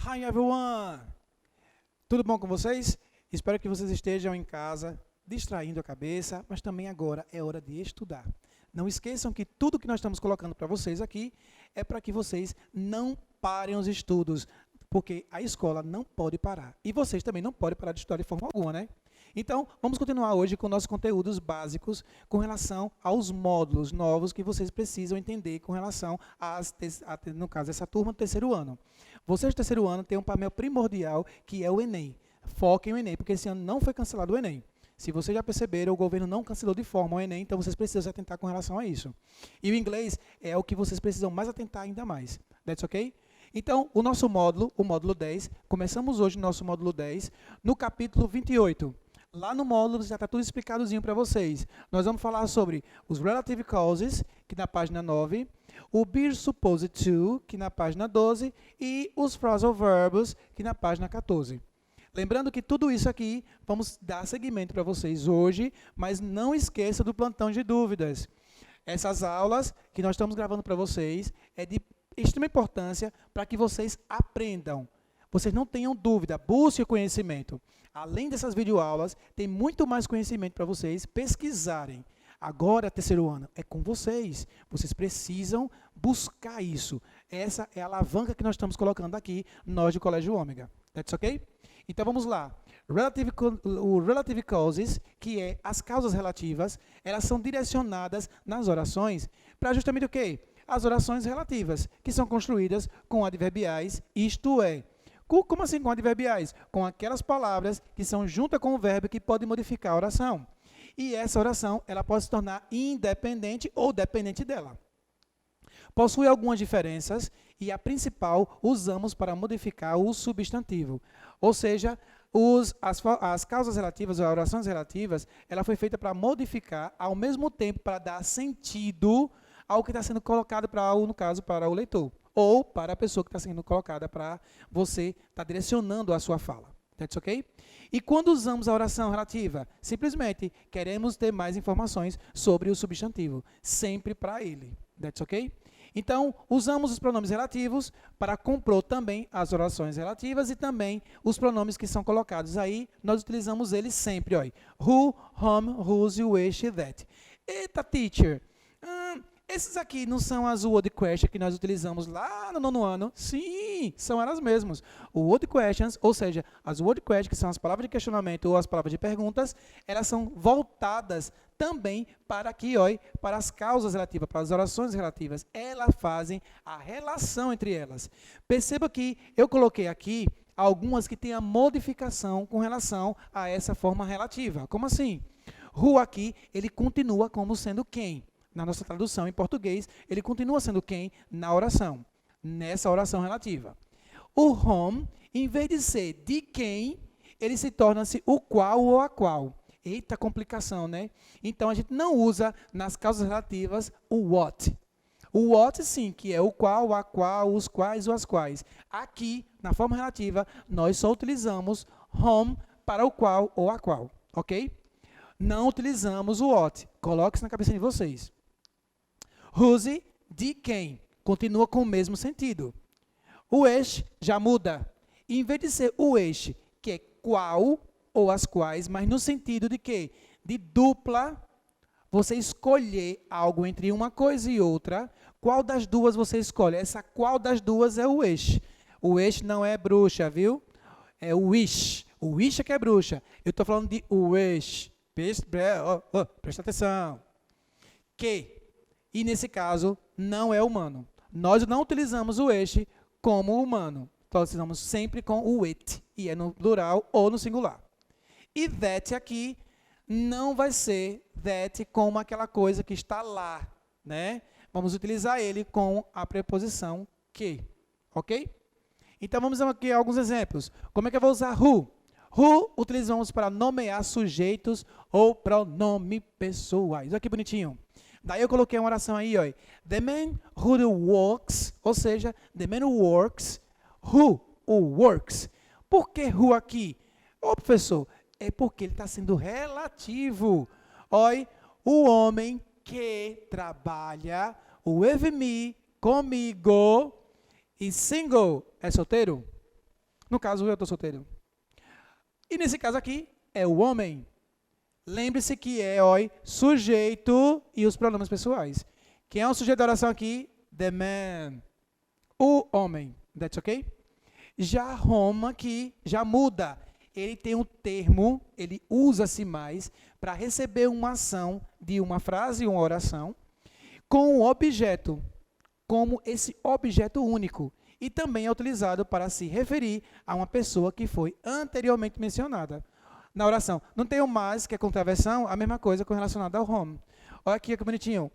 Hi everyone! Tudo bom com vocês? Espero que vocês estejam em casa, distraindo a cabeça, mas também agora é hora de estudar. Não esqueçam que tudo que nós estamos colocando para vocês aqui é para que vocês não parem os estudos, porque a escola não pode parar. E vocês também não podem parar de estudar de forma alguma, né? Então, vamos continuar hoje com nossos conteúdos básicos com relação aos módulos novos que vocês precisam entender com relação no caso, essa turma do terceiro ano. Vocês do terceiro ano têm um papel primordial que é o Enem. Foquem no Enem, porque esse ano não foi cancelado o Enem. Se vocês já perceberam, o governo não cancelou de forma o Enem, então vocês precisam se atentar com relação a isso. E o inglês é o que vocês precisam mais atentar ainda mais. That's ok? Então, o nosso módulo, o módulo 10, começamos hoje o nosso módulo 10, no capítulo 28. Lá no módulo já está tudo explicadozinho para vocês. Nós vamos falar sobre os relative causes, que na página 9, o be supposed to, que na página 12, e os phrasal verbs, que na página 14. Lembrando que tudo isso aqui vamos dar seguimento para vocês hoje, mas não esqueça do plantão de dúvidas. Essas aulas que nós estamos gravando para vocês é de extrema importância para que vocês aprendam. Vocês não tenham dúvida, busquem o conhecimento. Além dessas videoaulas, tem muito mais conhecimento para vocês pesquisarem. Agora, terceiro ano, é com vocês. Vocês precisam buscar isso. Essa é a alavanca que nós estamos colocando aqui, nós do Colégio Ômega. That's ok? Então, vamos lá. O relative causes, que é as causas relativas, elas são direcionadas nas orações para justamente o quê? As orações relativas, que são construídas com adverbiais, isto é, como assim com adverbiais? Com aquelas palavras que são juntas com o verbo que podem modificar a oração. E essa oração, ela pode se tornar independente ou dependente dela. Possui algumas diferenças e a principal usamos para modificar o substantivo. Ou seja, as causas relativas, as orações relativas, ela foi feita para modificar, ao mesmo tempo para dar sentido ao que está sendo colocado, no caso, para o leitor. Ou para a pessoa que está sendo colocada para você estar direcionando a sua fala. That's ok? E quando usamos a oração relativa? Simplesmente queremos ter mais informações sobre o substantivo, sempre para ele. That's ok? Então, usamos os pronomes relativos para compor também as orações relativas e também os pronomes que são colocados aí, nós utilizamos eles sempre. Ó, who, whom, whose, which, that. Eita, teacher! Esses aqui não são as word questions que nós utilizamos lá no nono ano? Sim, são elas mesmas. O word questions, ou seja, as word questions, que são as palavras de questionamento ou as palavras de perguntas, elas são voltadas também para aqui, ó, para as causas relativas, para as orações relativas. Elas fazem a relação entre elas. Perceba que eu coloquei aqui algumas que têm a modificação com relação a essa forma relativa. Como assim? Who aqui, ele continua como sendo quem? Na nossa tradução em português, ele continua sendo quem na oração, nessa oração relativa. O whom, em vez de ser de quem, ele se torna-se o qual ou a qual. Eita complicação, né? Então, a gente não usa nas causas relativas o what. O what, sim, que é o qual, a qual, os quais ou as quais. Aqui, na forma relativa, nós só utilizamos whom para o qual ou a qual, ok? Não utilizamos o what. Coloque isso na cabeça de vocês. Whose, de quem, continua com o mesmo sentido. O which já muda. Em vez de ser o which, que é qual ou as quais, mas no sentido de quê? De dupla, você escolher algo entre uma coisa e outra, qual das duas você escolhe? Essa qual das duas é o which. O which não é bruxa, viu? É o wish. O wish é que é bruxa. Eu estou falando de wish. Presta atenção. Que... E, nesse caso, não é humano. Nós não utilizamos o este como humano. Nós utilizamos sempre com o it. E é no plural ou no singular. E that aqui não vai ser that como aquela coisa que está lá, né? Vamos utilizar ele com a preposição que. Ok? Então, vamos aqui a alguns exemplos. Como é que eu vou usar who? Who utilizamos para nomear sujeitos ou pronome pessoais. Olha que bonitinho. Daí eu coloquei uma oração aí, ó. The man who works, ou seja, the man who works, who works. Por que who aqui? Ô, professor, é porque ele está sendo relativo. Olha, o homem que trabalha, with me, comigo, e single, é solteiro? No caso, eu estou solteiro. E nesse caso aqui, é o homem. Lembre-se que é sujeito e os pronomes pessoais. Quem é o sujeito da oração aqui? The man. O homem. That's okay? Já Roma aqui, já muda. Ele tem um termo, ele usa-se mais para receber uma ação de uma frase, uma oração, com um objeto, como esse objeto único. E também é utilizado para se referir a uma pessoa que foi anteriormente mencionada na oração. Não tem o mais, que é contraversão, a mesma coisa com relacionado ao home. Olha aqui que bonitinho.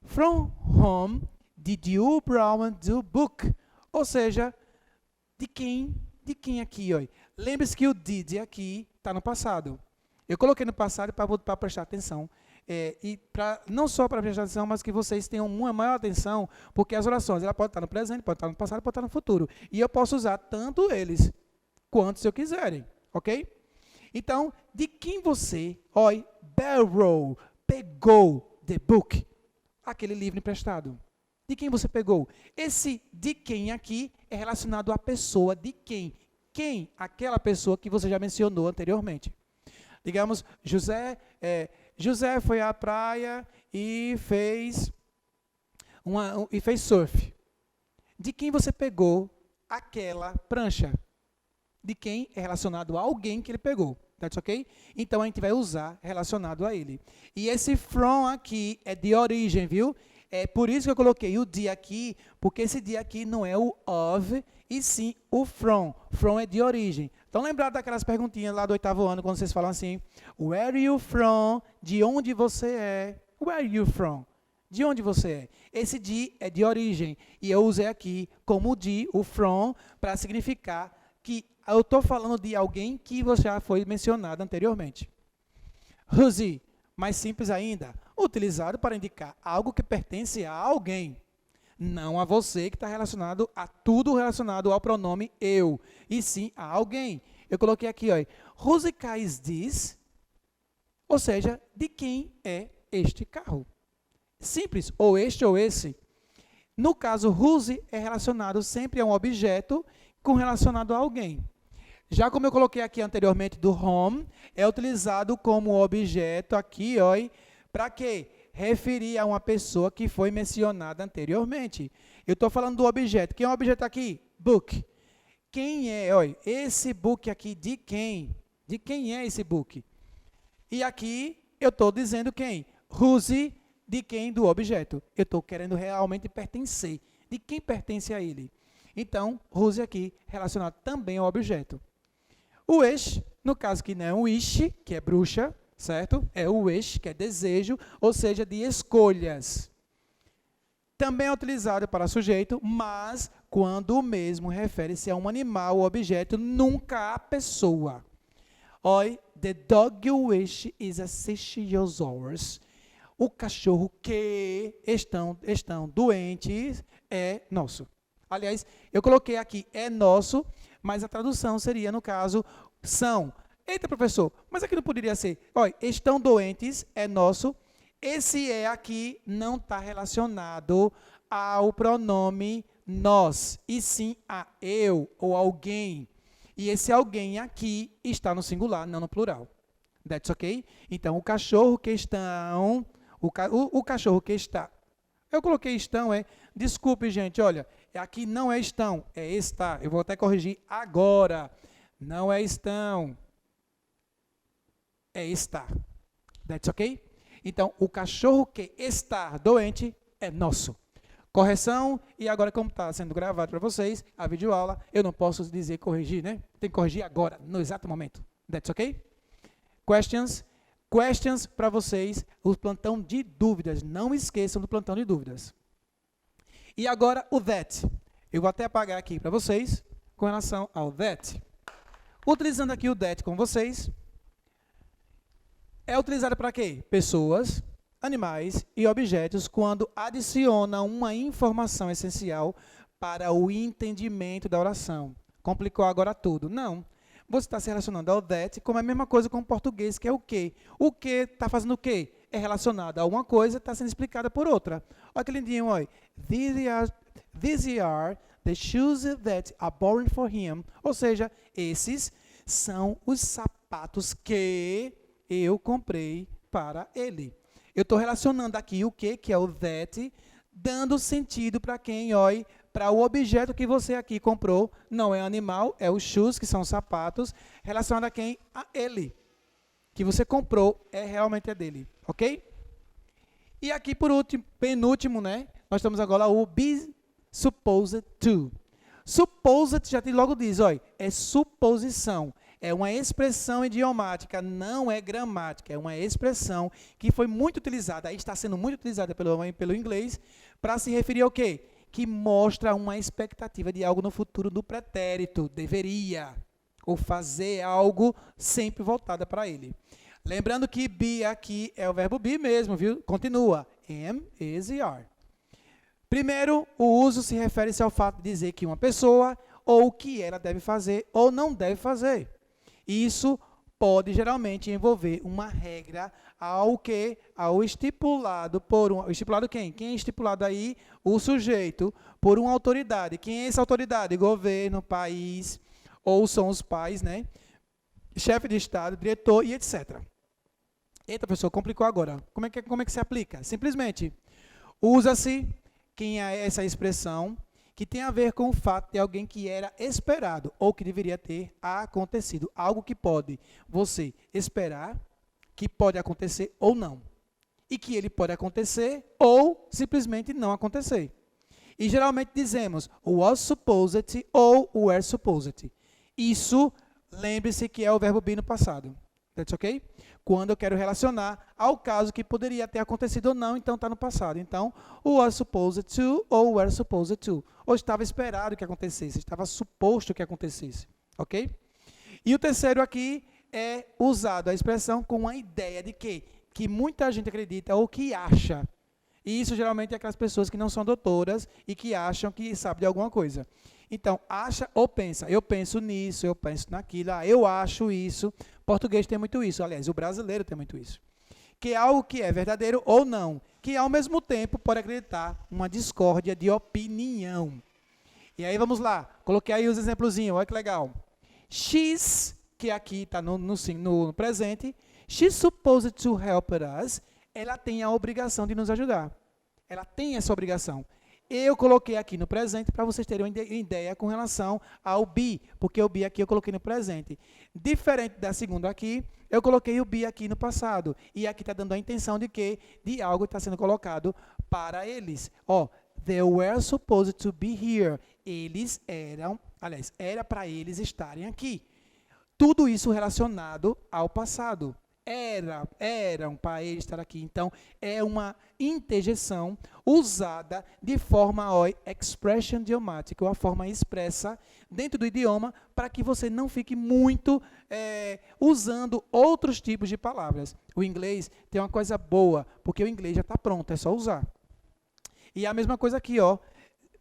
From whom did you borrow the book? Ou seja, de quem aqui, olha. Lembre-se que o did aqui está no passado. Eu coloquei no passado para prestar atenção. E não só para prestar atenção, mas que vocês tenham uma maior atenção, porque as orações ela pode estar no presente, pode estar no passado, pode estar no futuro. E eu posso usar tanto eles quanto se eu quiserem, ok? Então, de quem você, borrow, pegou the book, aquele livro emprestado. De quem você pegou? Esse de quem aqui é relacionado à pessoa de quem. Quem? Aquela pessoa que você já mencionou anteriormente. Digamos, José foi à praia e fez surf. De quem você pegou aquela prancha? De quem é relacionado a alguém que ele pegou. That's okay? Então, a gente vai usar relacionado a ele. E esse from aqui é de origem, viu? É por isso que eu coloquei o de aqui, porque esse de aqui não é o of, e sim o from. From é de origem. Então, lembrar daquelas perguntinhas lá do 8º ano, quando vocês falam assim, where are you from? De onde você é? Where are you from? De onde você é? Esse de é de origem. E eu usei aqui como de, o from, para significar que eu estou falando de alguém que já foi mencionado anteriormente. Whose, mais simples ainda, utilizado para indicar algo que pertence a alguém, não a você, que está relacionado a tudo relacionado ao pronome eu, e sim a alguém. Eu coloquei aqui, whose car is this? Ou seja, de quem é este carro? Simples, ou este ou esse. No caso, whose é relacionado sempre a um objeto com relacionado a alguém. Já como eu coloquei aqui anteriormente do home, é utilizado como objeto aqui, para quê? Referir a uma pessoa que foi mencionada anteriormente. Eu estou falando do objeto. Quem é o objeto aqui? Book. Quem é, esse book aqui de quem? De quem é esse book? E aqui eu estou dizendo quem? Whose, de quem? Do objeto. Eu estou querendo realmente pertencer. De quem pertence a ele? Então, whose aqui relacionado também ao objeto. O wish, no caso que não é um wish, que é bruxa, certo? É o wish, que é desejo, ou seja, de escolhas. Também é utilizado para sujeito, mas quando o mesmo refere-se a um animal ou objeto, nunca a pessoa. The dog you wish is a 6 years old. O cachorro que estão doentes é nosso. Aliás, eu coloquei aqui é nosso, mas a tradução seria, no caso, são. Eita, professor, mas aqui não poderia ser. Estão doentes, é nosso. Esse é aqui não está relacionado ao pronome nós, e sim a eu ou alguém. E esse alguém aqui está no singular, não no plural. That's okay? Então, o cachorro que estão... O cachorro que está... Eu coloquei estão, desculpe, gente, olha, aqui não é estão, é está. Eu vou até corrigir agora. Não é estão, é está. That's okay? Então, o cachorro que está doente é nosso. Correção, e agora como está sendo gravado para vocês, a videoaula, eu não posso dizer corrigir, né? Tem que corrigir agora, no exato momento. That's okay? Questions? Questions para vocês, o plantão de dúvidas. Não esqueçam do plantão de dúvidas. E agora o that. Eu vou até apagar aqui para vocês com relação ao that. Utilizando aqui o that com vocês, é utilizado para quê? Pessoas, animais e objetos quando adiciona uma informação essencial para o entendimento da oração. Complicou agora tudo? Não. Você está se relacionando ao that, como é a mesma coisa com o português, que é o quê? O que está fazendo o quê? É relacionado a uma coisa, está sendo explicada por outra. Olha que lindinho, olha. These are the shoes that are born for him. Ou seja, esses são os sapatos que eu comprei para ele. Eu estou relacionando aqui o que é o that, dando sentido para quem, olha, para o objeto que você aqui comprou, não é animal, é os shoes, que são sapatos, relacionado a quem? A ele. Que você comprou, realmente é dele, ok? E aqui, por último, penúltimo, né? Nós temos agora o be supposed to. Supposed, já logo diz, olha, é suposição. É uma expressão idiomática, não é gramática. É uma expressão que foi muito utilizada, aí está sendo muito utilizada pelo inglês, para se referir ao quê? Que mostra uma expectativa de algo no futuro do pretérito, deveria, ou fazer algo sempre voltada para ele. Lembrando que be aqui é o verbo be mesmo, viu? Continua. Am, is e are. Primeiro, o uso se refere-se ao fato de dizer que uma pessoa ou o que ela deve fazer ou não deve fazer. Isso pode geralmente envolver uma regra ao estipulado por um... Estipulado quem? Quem é estipulado aí? O sujeito, por uma autoridade. Quem é essa autoridade? Governo, país, ou são os pais, né? Chefe de Estado, diretor e etc. Eita, professor, complicou agora. Como é que se aplica? Simplesmente, usa-se quem é essa expressão que tem a ver com o fato de alguém que era esperado ou que deveria ter acontecido. Algo que pode você esperar, que pode acontecer ou não. E que ele pode acontecer ou simplesmente não acontecer. E geralmente dizemos was supposed ou were supposed. Isso, lembre-se que é o verbo be no passado. That's ok? Quando eu quero relacionar ao caso que poderia ter acontecido ou não, então está no passado. Então, was supposed to ou were supposed to. Ou estava esperado que acontecesse, estava suposto que acontecesse. Ok? E o terceiro aqui é usado a expressão com a ideia de que muita gente acredita ou que acha. E isso geralmente é aquelas pessoas que não são doutoras e que acham que sabem de alguma coisa. Então, acha ou pensa. Eu penso nisso, eu penso naquilo, eu acho isso. Português tem muito isso, aliás, o brasileiro tem muito isso. Que é algo que é verdadeiro ou não, que ao mesmo tempo pode acreditar uma discórdia de opinião. E aí vamos lá, coloquei aí os exemplozinhos, olha que legal. She's, que aqui está no presente, she's supposed to help us, ela tem a obrigação de nos ajudar. Ela tem essa obrigação. Eu coloquei aqui no presente para vocês terem uma ideia com relação ao be, porque o be aqui eu coloquei no presente. Diferente da segunda aqui, eu coloquei o be aqui no passado. E aqui está dando a intenção de que de algo está sendo colocado para eles. Ó, they were supposed to be here. Eles eram, aliás, era para eles estarem aqui. Tudo isso relacionado ao passado. Eram para ele estar aqui. Então, é uma interjeição usada de forma expression idiomática, ou a forma expressa dentro do idioma, para que você não fique muito usando outros tipos de palavras. O inglês tem uma coisa boa, porque o inglês já está pronto, é só usar. E a mesma coisa aqui, ó.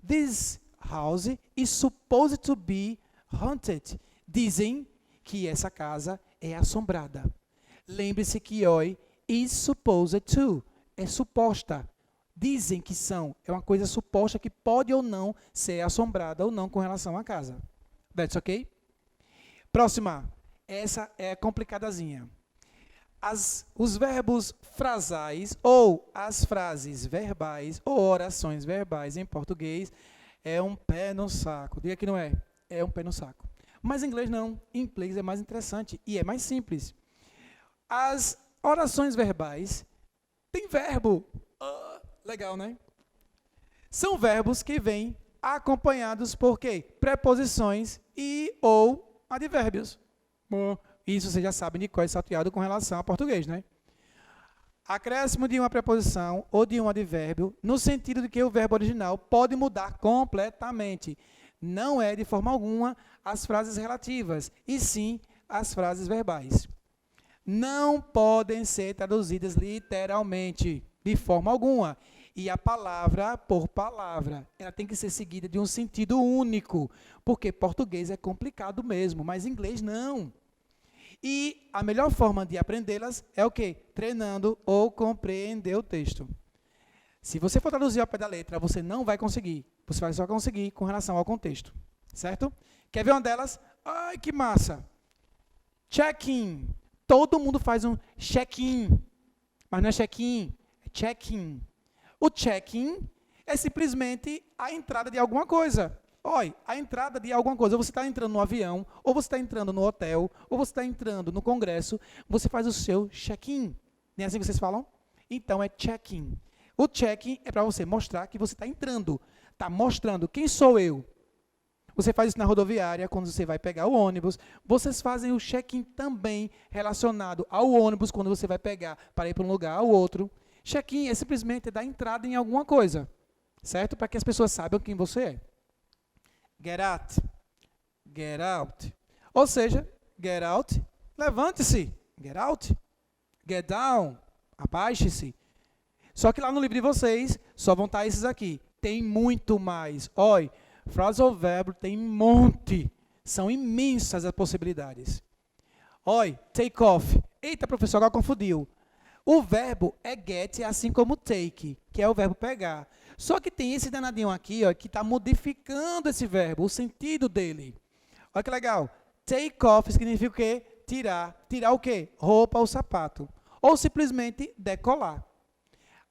This house is supposed to be haunted. Dizem que essa casa é assombrada. Lembre-se que is supposed to, é suposta. Dizem que são, é uma coisa suposta que pode ou não ser assombrada ou não com relação à casa. That's ok? Próxima, essa é complicadazinha. Os verbos frasais ou as frases verbais ou orações verbais em português é um pé no saco. Diga que não é, é um pé no saco. Mas em inglês não, em inglês é mais interessante e é mais simples. As orações verbais têm verbo. Legal, né? São verbos que vêm acompanhados por quê? Preposições e ou advérbios. Isso vocês já sabem de qual é salteado com relação ao português, né? Acréscimo de uma preposição ou de um advérbio, no sentido de que o verbo original pode mudar completamente. Não é, de forma alguma, as frases relativas, e sim as frases verbais. Não podem ser traduzidas literalmente, de forma alguma. E a palavra por palavra, ela tem que ser seguida de um sentido único, porque português é complicado mesmo, mas inglês não. E a melhor forma de aprendê-las é o quê? Treinando ou compreender o texto. Se você for traduzir ao pé da letra, você não vai conseguir, Você vai só conseguir com relação ao contexto, certo? Quer ver uma delas? Ai, que massa! Check-in. Todo mundo faz um check-in, mas não é check-in, é check-in. O check-in é simplesmente a entrada de alguma coisa. Olha, a entrada de alguma coisa. Você está entrando no avião, ou você está entrando no hotel, ou você está entrando no congresso, você faz o seu check-in. Não é assim que vocês falam? Então é check-in. O check-in é para você mostrar que você está entrando. Está mostrando quem sou eu. Você faz isso na rodoviária, quando você vai pegar o ônibus. Vocês fazem o check-in também relacionado ao ônibus, quando você vai pegar para ir para um lugar ao outro. Check-in é simplesmente dar entrada em alguma coisa, certo? Para que as pessoas saibam quem você é. Get out. Get out. Ou seja, get out, levante-se. Get out. Get down, abaixe-se. Só que lá no livro de vocês, só vão estar esses aqui. Tem muito mais. Olha, frase ou verbo tem um monte. São imensas as possibilidades. Olha, take off. Eita, professor, agora confundiu. O verbo é get, assim como take, que é o verbo pegar. Só que tem esse danadinho aqui, ó, que está modificando esse verbo, o sentido dele. Olha que legal. Take off significa o quê? Tirar. Tirar o quê? Roupa ou sapato. Ou simplesmente decolar.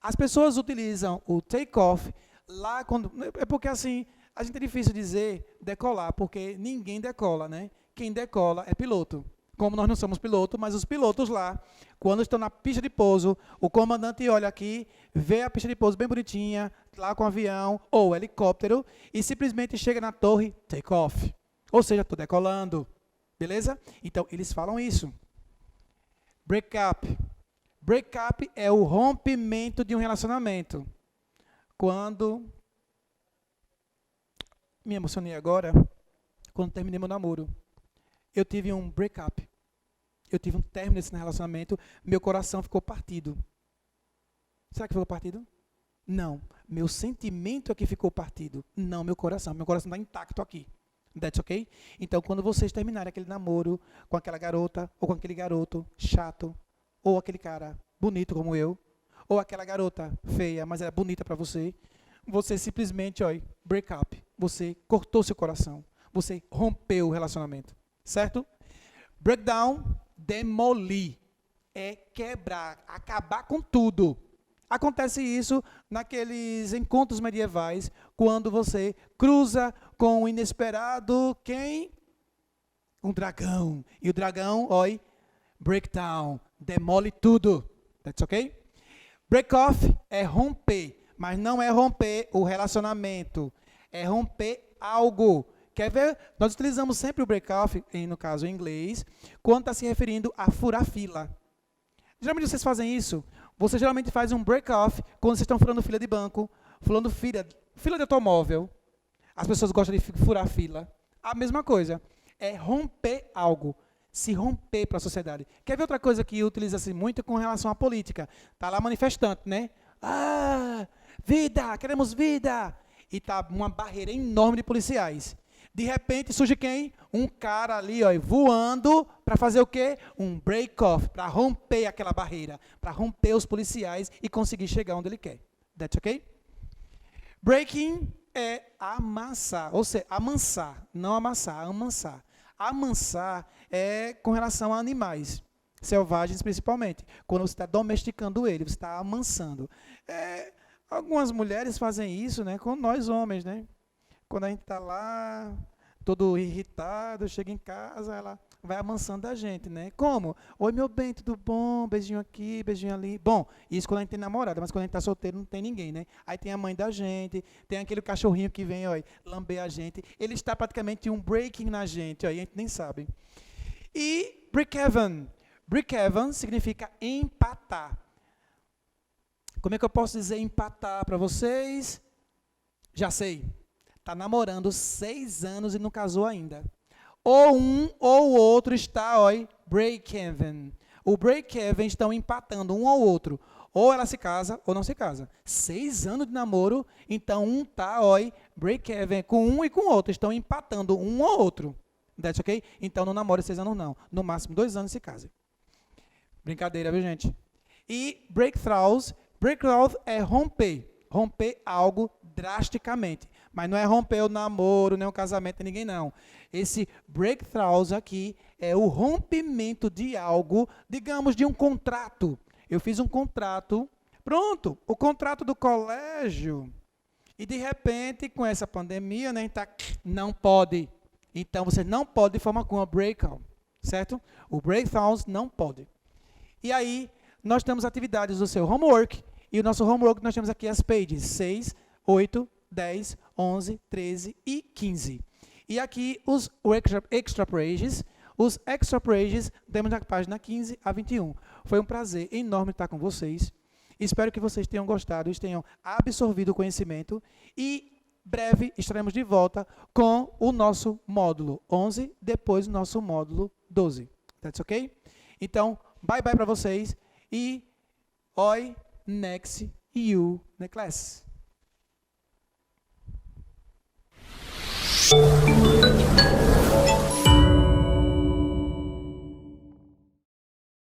As pessoas utilizam o take off lá quando... É porque assim, a gente é difícil dizer decolar, porque ninguém decola, né? Quem decola é piloto. Como nós não somos piloto, mas os pilotos lá, quando estão na pista de pouso, o comandante olha aqui, vê a pista de pouso bem bonitinha, lá com o avião ou helicóptero, e simplesmente chega na torre, take off. Ou seja, estou decolando. Beleza? Então, eles falam isso. Break up. Break up é o rompimento de um relacionamento. Quando... Me emocionei agora, quando terminei meu namoro. Eu tive um break-up. Eu tive um término desse relacionamento, meu coração ficou partido. Será que ficou partido? Não. Meu sentimento é que ficou partido. Não, meu coração. Meu coração está intacto aqui. That's okay? Então, quando vocês terminarem aquele namoro com aquela garota, ou com aquele garoto chato, ou aquele cara bonito como eu, ou aquela garota feia, mas era bonita para você, você simplesmente, olha, break up. Você cortou seu coração. Você rompeu o relacionamento. Certo? Breakdown, demolir. É quebrar, acabar com tudo. Acontece isso naqueles encontros medievais, quando você cruza com o inesperado, quem? Um dragão. E o dragão, oi, breakdown, demole tudo. That's okay? Break off é romper, mas não é romper o relacionamento, é romper algo. Quer ver? Nós utilizamos sempre o break off, no caso em inglês, quando está se referindo a furar fila. Geralmente vocês fazem isso. Você geralmente faz um break off quando vocês estão furando fila de banco, furando fila de automóvel. As pessoas gostam de furar fila. A mesma coisa. É romper algo. Se romper para a sociedade. Quer ver outra coisa que utiliza-se muito com relação à política? Está lá manifestante, né? Ah, vida, queremos vida. E está uma barreira enorme de policiais. De repente surge quem? Um cara ali, ó, voando para fazer o quê? Um break-off, para romper aquela barreira, para romper os policiais e conseguir chegar onde ele quer. That's okay? Breaking é amassar, ou seja, amansar, não amassar, amansar. Amansar é com relação a animais, selvagens principalmente. Quando você está domesticando ele, você está amansando. Algumas mulheres fazem isso, né, com nós homens, né? Quando a gente está lá, todo irritado, chega em casa, ela vai amansando a gente, né? Como? Oi, meu bem, tudo bom? Beijinho aqui, beijinho ali. Bom, isso quando a gente tem namorada, mas quando a gente está solteiro não tem ninguém, né? Aí tem a mãe da gente, tem aquele cachorrinho que vem, ó, lamber a gente. Ele está praticamente um breaking na gente, ó, e a gente nem sabe. E break-even. Break-even significa empatar. Como é que eu posso dizer empatar para vocês? Já sei. Está namorando 6 anos e não casou ainda. Ou um ou o outro está, ó, break-even. O break-even estão empatando um ao outro. Ou ela se casa ou não se casa. 6 anos de namoro, então um está, ó, break-even com um e com o outro. Estão empatando um ao outro. That's okay? Então não namora 6 anos não. No máximo 2 anos se casa. Brincadeira, viu, gente? E breakthroughs. Breakthrough é romper. romper algo drasticamente. Mas não é romper o namoro, nem o casamento de ninguém, não. Esse breakthroughs aqui é o rompimento de algo, digamos, de um contrato. Eu fiz um contrato, pronto, o contrato do colégio. E, de repente, com essa pandemia, né, não pode. Então, você não pode de forma alguma breakout, certo? O breakthroughs não pode. E aí, nós temos atividades do seu homework. E o nosso homework, nós temos aqui as pages 6, 8, 10, 11, 13 e 15. E aqui os extra pages. Os extra pages temos na página 15 a 21. Foi um prazer enorme estar com vocês. Espero que vocês tenham gostado, tenham absorvido o conhecimento. E breve estaremos de volta com o nosso módulo 11, depois o nosso módulo 12. That's ok? Então, bye bye para vocês e oi, next, you, the class.